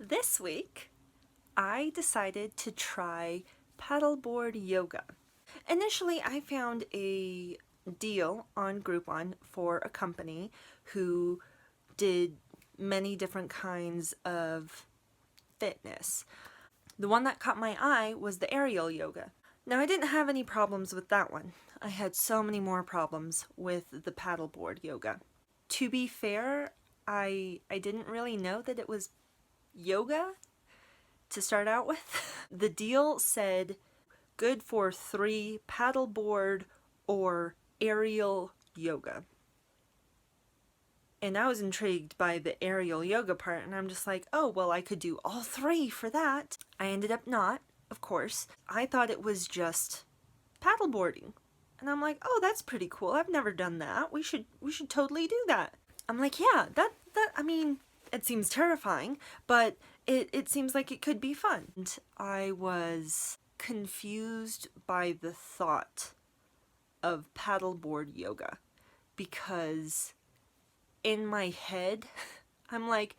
This week, I decided to try paddleboard yoga. Initially, I found a deal on Groupon for a company who did many different kinds of fitness. The one that caught my eye was the aerial yoga. Now, I didn't have any problems with that one. I had so many more problems with the paddleboard yoga. To be fair, I didn't really know that it was yoga to start out with. The deal said good for 3 paddleboard or aerial yoga. And I was intrigued by the aerial yoga part, and I'm just like, oh, well, I could do all 3 for that. I ended up not, of course. I thought it was just paddleboarding. And I'm like, oh, that's pretty cool. I've never done that. We should totally do that. I'm like, yeah, I mean, it seems terrifying, but it seems like it could be fun. And I was confused by the thought of paddleboard yoga because in my head, I'm like,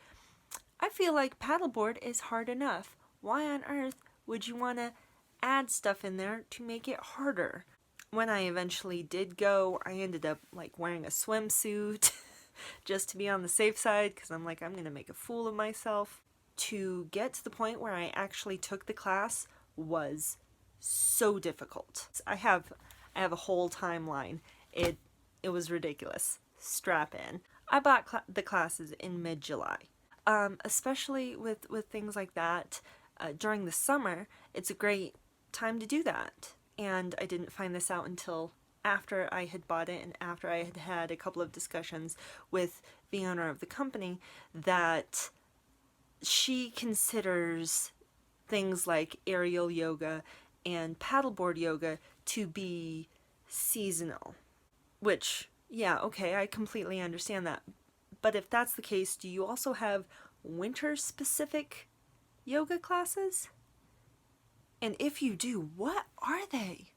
I feel like paddleboard is hard enough. Why on earth would you want to add stuff in there to make it harder? When I eventually did go, I ended up like wearing a swimsuit just to be on the safe side because I'm like, I'm going to make a fool of myself. To get to the point where I actually took the class was so difficult. I have a whole timeline. It was ridiculous. Strap in. I bought the classes in mid-July. Especially with things like that, during the summer, it's a great time to do that. And I didn't find this out until after I had bought it and after I had had a couple of discussions with the owner of the company that she considers things like aerial yoga and paddleboard yoga to be seasonal. Which, yeah, okay, I completely understand that. But if that's the case, do you also have winter-specific yoga classes? And if you do, what are they?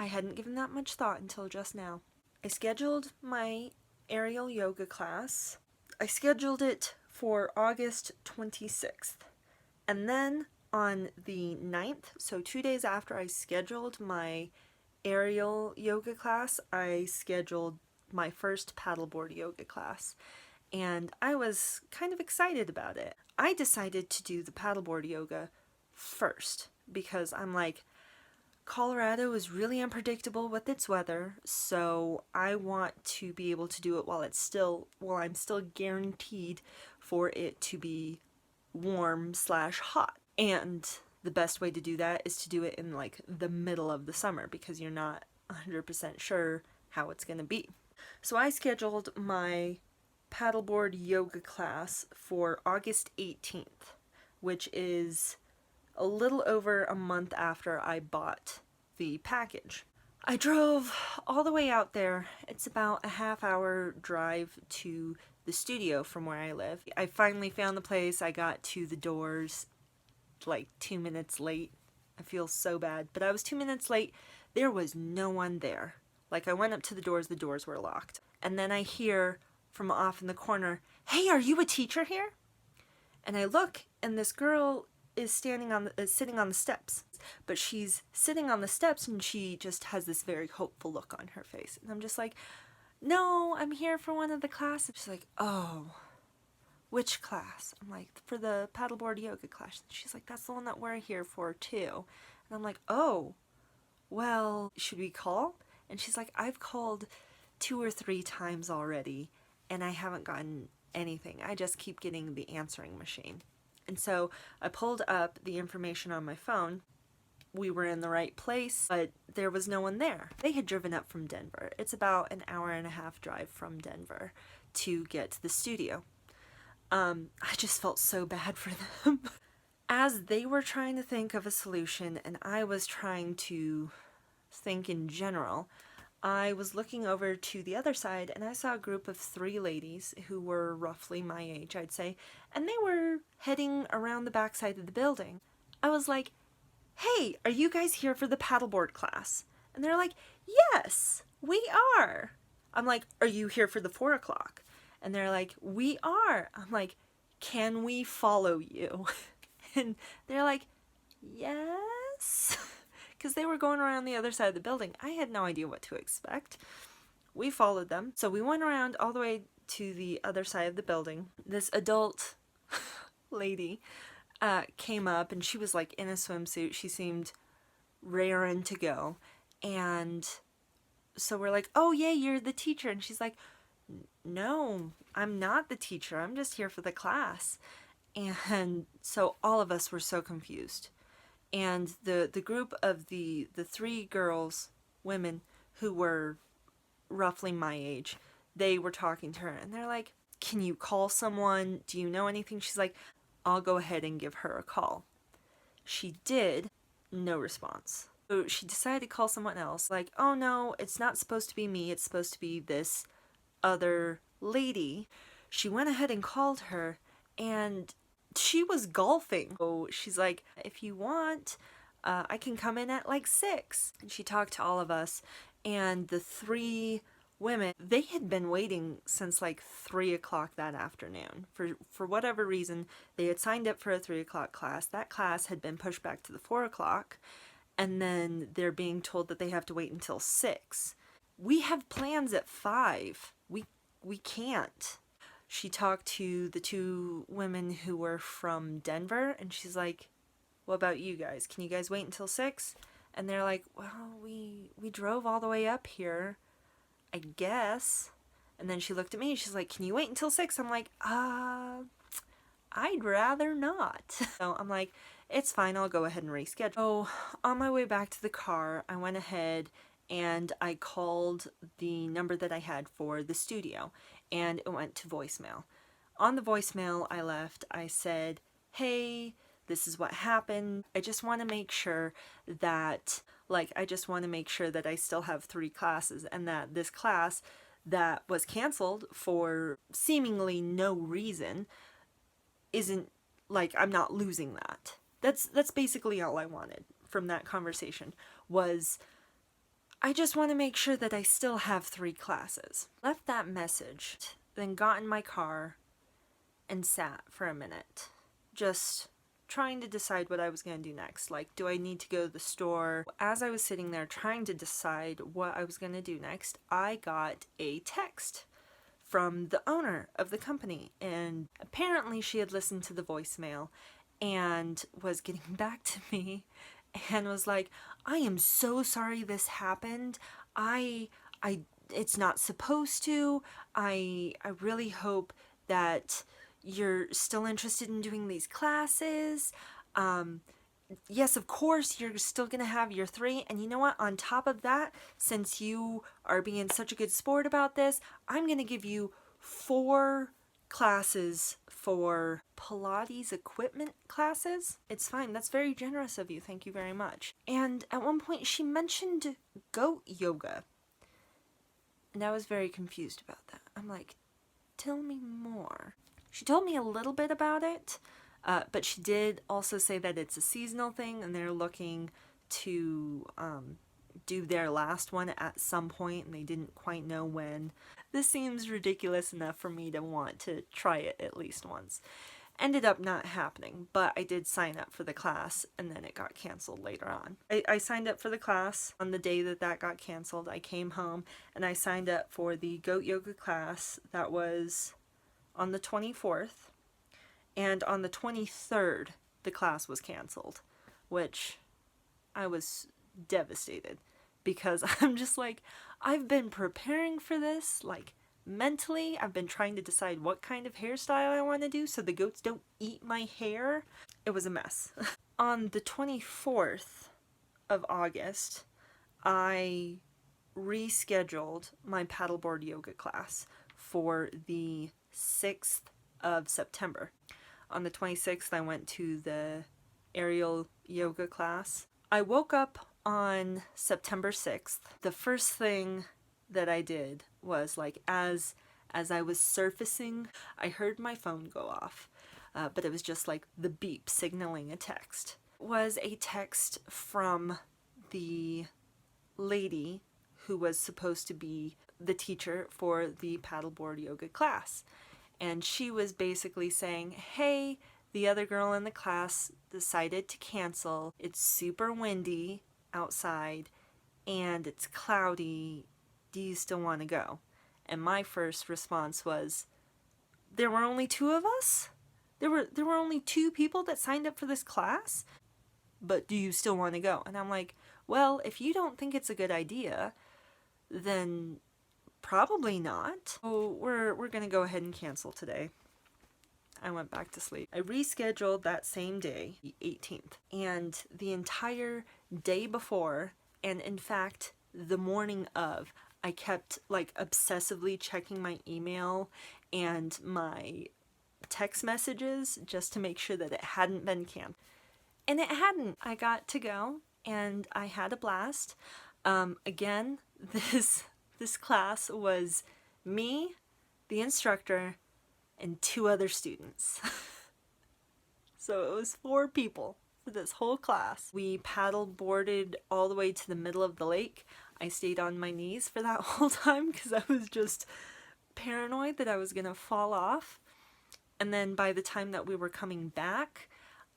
I hadn't given that much thought until just now. I scheduled my aerial yoga class. I scheduled it for August 26th. And then on the 9th, so 2 days after I scheduled my aerial yoga class, I scheduled my first paddleboard yoga class. And I was kind of excited about it. I decided to do the paddleboard yoga first because I'm like, Colorado is really unpredictable with its weather, so I want to be able to do it while I'm still guaranteed for it to be warm/hot. And the best way to do that is to do it in like the middle of the summer because you're not 100% sure how it's going to be. So I scheduled my paddleboard yoga class for August 18th, which is a little over a month after I bought the package. I drove all the way out there. It's about a half-hour drive to the studio from where I live. I finally found the place. I got to the doors like 2 minutes late. I feel so bad, but I was 2 minutes late. There was no one there. Like, I went up to the doors were locked. And then I hear from off in the corner, "Hey, are you a teacher here?" And I look, and this girl is sitting on the steps. But she's sitting on the steps and she just has this very hopeful look on her face. And I'm just like, "No, I'm here for one of the classes." She's like, "Oh, which class?" I'm like, "For the paddleboard yoga class." She's like, "That's the one that we're here for too." And I'm like, "Oh, well, should we call?" And she's like, "I've called 2 or 3 times already and I haven't gotten anything. I just keep getting the answering machine." And so I pulled up the information on my phone. We were in the right place, but there was no one there. They had driven up from Denver. It's about an hour and a half drive from Denver to get to the studio. I just felt so bad for them. As they were trying to think of a solution and I was trying to think in general, I was looking over to the other side and I saw a group of 3 ladies who were roughly my age, I'd say, and they were heading around the backside of the building. I was like, "Hey, are you guys here for the paddleboard class?" And they're like, "Yes, we are." I'm like, "Are you here for the 4 o'clock?" And they're like, "We are." I'm like, can we follow you? And they're like, yes. Because they were going around the other side of the building. I had no idea what to expect. We followed them. So we went around all the way to the other side of the building. This adult lady came up, and she was like in a swimsuit. She seemed raring to go. And so we're like, oh yeah, you're the teacher. And she's like, no, I'm not the teacher. I'm just here for the class. And so all of us were so confused. And the group of the three girls, women, who were roughly my age, they were talking to her, and they're like, can you call someone? Do you know anything? She's like, I'll go ahead and give her a call. She did. No response. So she decided to call someone else, like, oh no, it's not supposed to be me, it's supposed to be this other lady. She went ahead and called her, and she was golfing. So she's like, if you want, I can come in at like 6. And she talked to all of us, and the three women, they had been waiting since like 3 o'clock that afternoon. For whatever reason, they had signed up for a 3 o'clock class. That class had been pushed back to the 4 o'clock, and then they're being told that they have to wait until 6. We have plans at 5. We can't. She talked to the 2 women who were from Denver, and she's like, what about you guys? Can you guys wait until 6? And they're like, well, we drove all the way up here, I guess. And then she looked at me, and she's like, can you wait until 6? I'm like, I'd rather not. So I'm like, it's fine, I'll go ahead and reschedule. So on my way back to the car, I went ahead and I called the number that I had for the studio, and it went to voicemail. On the voicemail I left, I said, hey, this is what happened. I just want to make sure that, I still have 3 classes, and that this class that was canceled for seemingly no reason isn't, like, I'm not losing that. That's basically all I wanted from that conversation, was I just want to make sure that I still have 3 classes. Left that message, then got in my car and sat for a minute, just trying to decide what I was going to do next. Like, do I need to go to the store? As I was sitting there trying to decide what I was going to do next, I got a text from the owner of the company, and apparently she had listened to the voicemail and was getting back to me and was like, I am so sorry this happened. It's not supposed to. I really hope that you're still interested in doing these classes. Yes, of course, you're still gonna have your 3. And you know what? On top of that, since you are being such a good sport about this, I'm gonna give you 4 classes for Pilates equipment classes. It's fine. That's very generous of you. Thank you very much. And at one point she mentioned goat yoga. And I was very confused about that. I'm like, tell me more. She told me a little bit about it, but she did also say that it's a seasonal thing, and they're looking to do their last one at some point, and they didn't quite know when. This seems ridiculous enough for me to want to try it at least once. Ended up not happening, but I did sign up for the class, and then it got canceled later on. I signed up for the class on the day that got canceled. I came home, and I signed up for the goat yoga class that was on the 24th, and on the 23rd, the class was canceled, which I was devastated, because I'm just like, I've been preparing for this, like, mentally. I've been trying to decide what kind of hairstyle I want to do so the goats don't eat my hair. It was a mess. On the 24th of August, I rescheduled my paddleboard yoga class for the 6th of September. On the 26th, I went to the aerial yoga class. I woke up on September 6th. The first thing that I did was, like, as I was surfacing, I heard my phone go off, but it was just like the beep signaling a text. It was a text from the lady who was supposed to be the teacher for the paddleboard yoga class. and she was basically saying, hey, the other girl in the class decided to cancel. It's super windy outside and it's cloudy. Do you still want to go? And my first response was, there were only two of us? There were only two people that signed up for this class? But do you still want to go? And I'm like, well, if you don't think it's a good idea, then probably not. So we're going to go ahead and cancel today. I went back to sleep. I rescheduled that same day, the 18th, and the entire day before, and in fact, the morning of, I kept like obsessively checking my email and my text messages just to make sure that it hadn't been canceled. And it hadn't. I got to go and I had a blast. Again, this class was me, the instructor, and two other students. So it was 4 people for this whole class. We paddle boarded all the way to the middle of the lake. I stayed on my knees for that whole time because I was just paranoid that I was gonna fall off. And then by the time that we were coming back,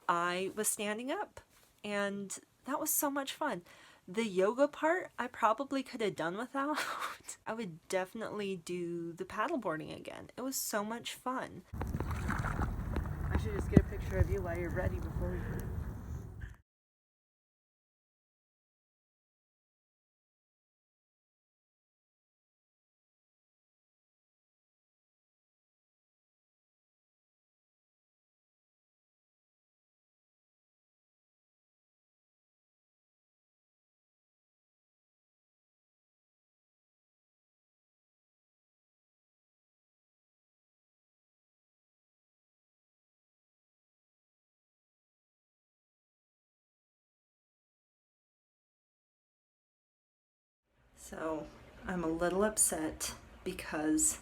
I was standing up, and that was so much fun. The yoga part, I probably could have done without. I would definitely do the paddleboarding again. It was so much fun. I should just get a picture of you while you're ready before we leave. So I'm a little upset because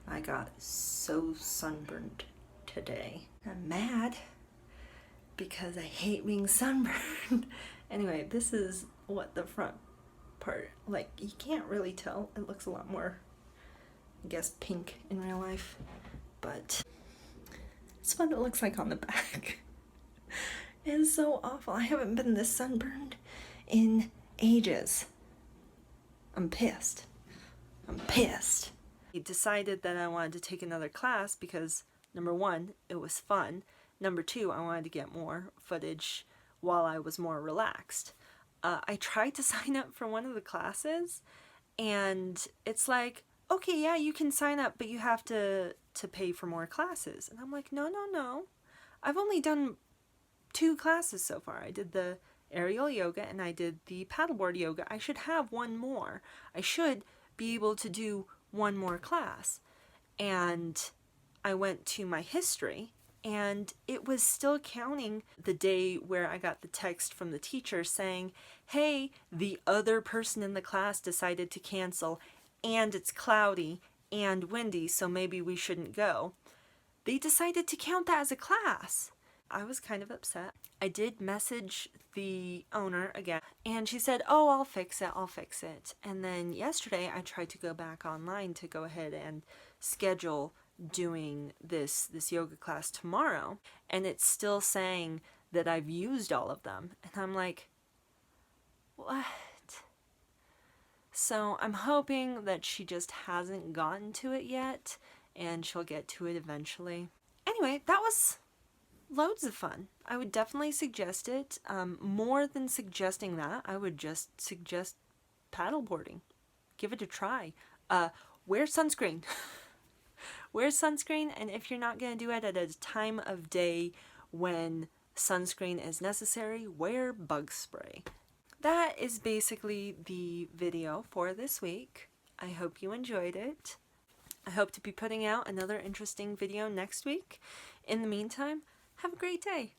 I got so sunburned today. I'm mad because I hate being sunburned. Anyway, this is what the front part, like, you can't really tell. It looks a lot more, I guess, pink in real life, but it's what it looks like on the back. It's so awful. I haven't been this sunburned in ages. I'm pissed. I'm pissed. I decided that I wanted to take another class because, number one, it was fun. Number two, I wanted to get more footage while I was more relaxed. I tried to sign up for one of the classes, and it's like, okay, yeah, you can sign up, but you have to pay for more classes. And I'm like, no, no, no. I've only done 2 classes so far. I did the aerial yoga and I did the paddleboard yoga. I should have one more. I should be able to do one more class. And I went to my history and it was still counting the day where I got the text from the teacher saying, hey, the other person in the class decided to cancel and it's cloudy and windy, so maybe we shouldn't go. They decided to count that as a class. I was kind of upset. I did message the owner again, and she said, oh, I'll fix it. And then yesterday I tried to go back online to go ahead and schedule doing this yoga class tomorrow, and it's still saying that I've used all of them. And I'm like, what? So I'm hoping that she just hasn't gotten to it yet, and she'll get to it eventually. Anyway, that was loads of fun. I would definitely suggest it. More than suggesting that, I would just suggest paddleboarding. Give it a try. Wear sunscreen. Wear sunscreen, and if you're not going to do it at a time of day when sunscreen is necessary, wear bug spray. That is basically the video for this week. I hope you enjoyed it. I hope to be putting out another interesting video next week. In the meantime, have a great day.